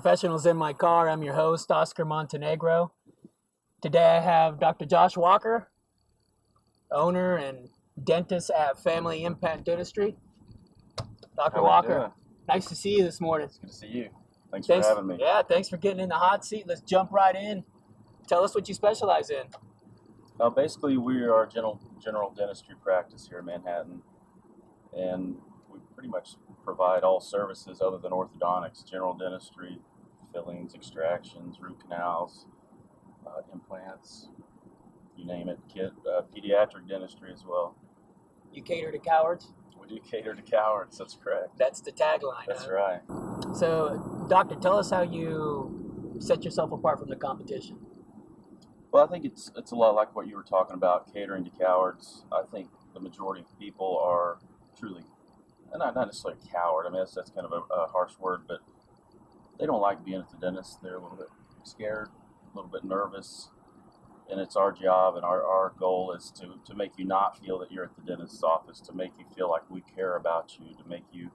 Professionals in My Car. I'm your host, Oscar Montenegro. Today I have Dr. Josh Walker, owner and dentist at Family Impact Dentistry. Dr. Walker, nice to see you this morning. It's good to see you. Thanks for having me. Yeah, thanks for getting in the hot seat. Let's jump right in. Tell us what you specialize in. Basically, we are a general dentistry practice here in Manhattan, and we pretty much provide all services other than orthodontics: general dentistry, fillings, extractions, root canals, implants, you name it. Pediatric dentistry as well. You cater to cowards? We do cater to cowards. That's correct. That's the tagline. That's right. So, doctor, tell us how you set yourself apart from the competition. Well, I think it's a lot like what you were talking about, catering to cowards. I think the majority of people are truly, and not necessarily a coward. I mean, that's kind of a harsh word, but they don't like being at the dentist. They're a little bit scared, a little bit nervous, and it's our job and our goal is to make you not feel that you're at the dentist's office, to make you feel like we care about you, to make you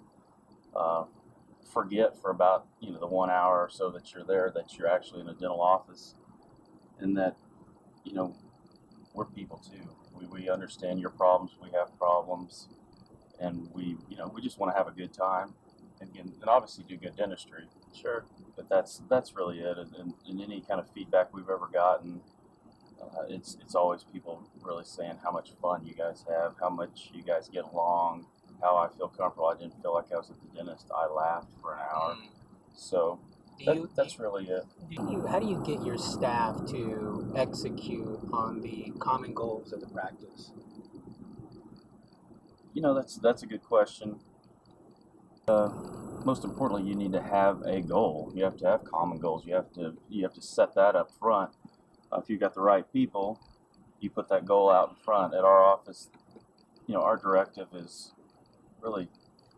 forget for about the 1 hour or so that you're there, that you're actually in a dental office, and that we're people too. We understand your problems. We have problems, and we just want to have a good time, and obviously do good dentistry. Sure. But that's really it. And any kind of feedback we've ever gotten, it's always people really saying how much fun you guys have, how much you guys get along, how I feel comfortable. I didn't feel like I was at the dentist. I laughed for an hour. So that's really it. How do you get your staff to execute on the common goals of the practice? That's a good question. Most importantly, you need to have a goal. You have to have common goals. You have to set that up front. If you've got the right people, you put that goal out in front. At our office, our directive is really,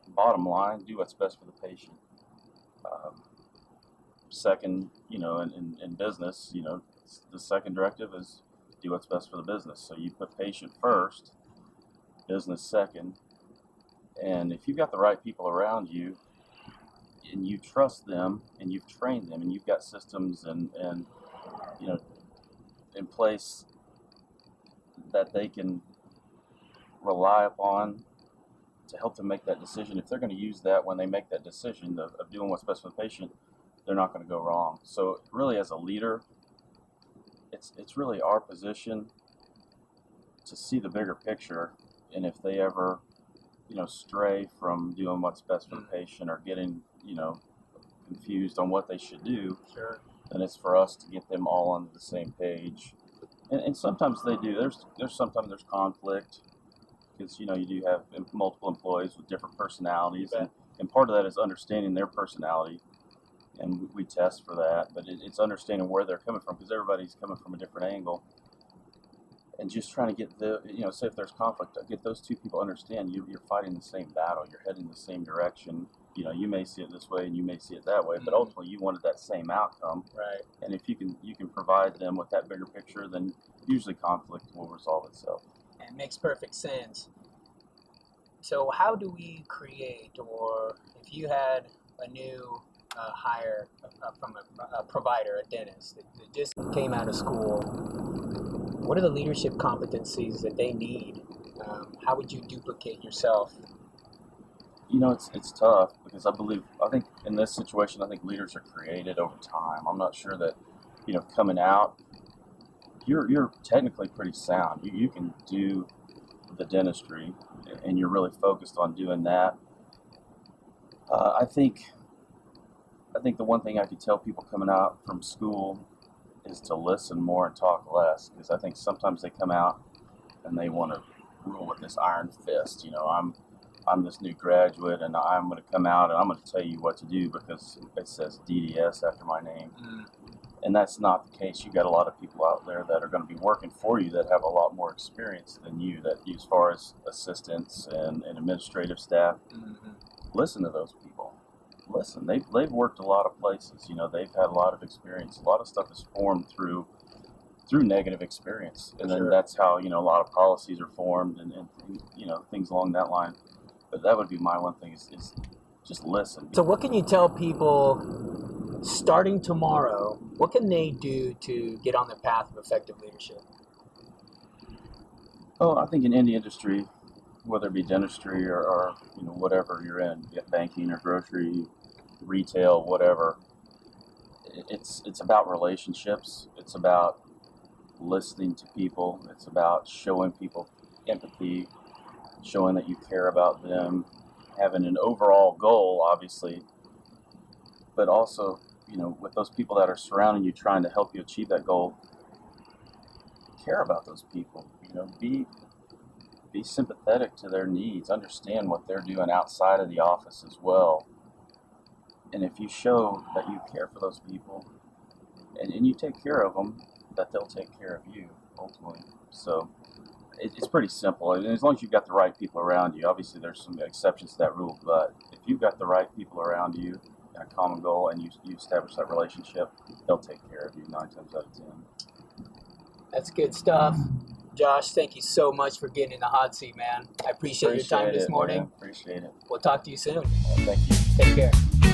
bottom line, do what's best for the patient. Second, in business, the second directive is do what's best for the business. So you put patient first, business second, and if you've got the right people around you, and you trust them, and you've trained them, and you've got systems and in place that they can rely upon to help them make that decision. If they're going to use that when they make that decision of doing what's best for the patient, they're not going to go wrong. So really, as a leader, it's really our position to see the bigger picture, and if they ever stray from doing what's best for the patient or getting confused on what they should do, sure, then it's for us to get them all on the same page. And sometimes they do. Sometimes there's conflict, because you do have multiple employees with different personalities, and part of that is understanding their personality, and we test for that. But it's understanding where they're coming from, because everybody's coming from a different angle, and just trying to get say if there's conflict, get those two people understand you're fighting the same battle, you're heading the same direction. You may see it this way and you may see it that way, but ultimately you wanted that same outcome. Right. And if you can provide them with that bigger picture, then usually conflict will resolve itself. It makes perfect sense. So how do we create, or if you had a new hire from a provider, a dentist that just came out of school, what are the leadership competencies that they need? How would you duplicate yourself? It's tough, because I think in this situation, I think leaders are created over time. I'm not sure that, coming out, you're technically pretty sound. You can do the dentistry, and you're really focused on doing that. I think the one thing I could tell people coming out from school is to listen more and talk less, because I think sometimes they come out and they want to rule with this iron fist. I'm this new graduate, and I'm going to come out and I'm going to tell you what to do because it says DDS after my name. And that's not the case. You got a lot of people out there that are going to be working for you that have a lot more experience than you, that as far as assistants and administrative staff. Listen to those people. Listen, they've worked a lot of places. They've had a lot of experience. A lot of stuff is formed through negative experience, and then that's how a lot of policies are formed, and things along that line. But that would be my one thing, is just listen. So what can you tell people starting tomorrow, what can they do to get on the path of effective leadership? Oh, I think in any industry, whether it be dentistry or whatever you're in, be it banking or grocery, retail, whatever, it's about relationships. It's about listening to people. It's about showing people empathy, showing that you care about them, having an overall goal, obviously, but also, with those people that are surrounding you, trying to help you achieve that goal, care about those people. Be sympathetic to their needs, understand what they're doing outside of the office as well. And if you show that you care for those people and you take care of them, that they'll take care of you ultimately. So it's pretty simple. And as long as you've got the right people around you, obviously there's some exceptions to that rule, but if you've got the right people around you and a common goal and you establish that relationship, they'll take care of you 9 times out of 10. That's good stuff. Josh, thank you so much for getting in the hot seat, man. I appreciate your time this morning. Man. Appreciate it. We'll talk to you soon. Thank you. Take care.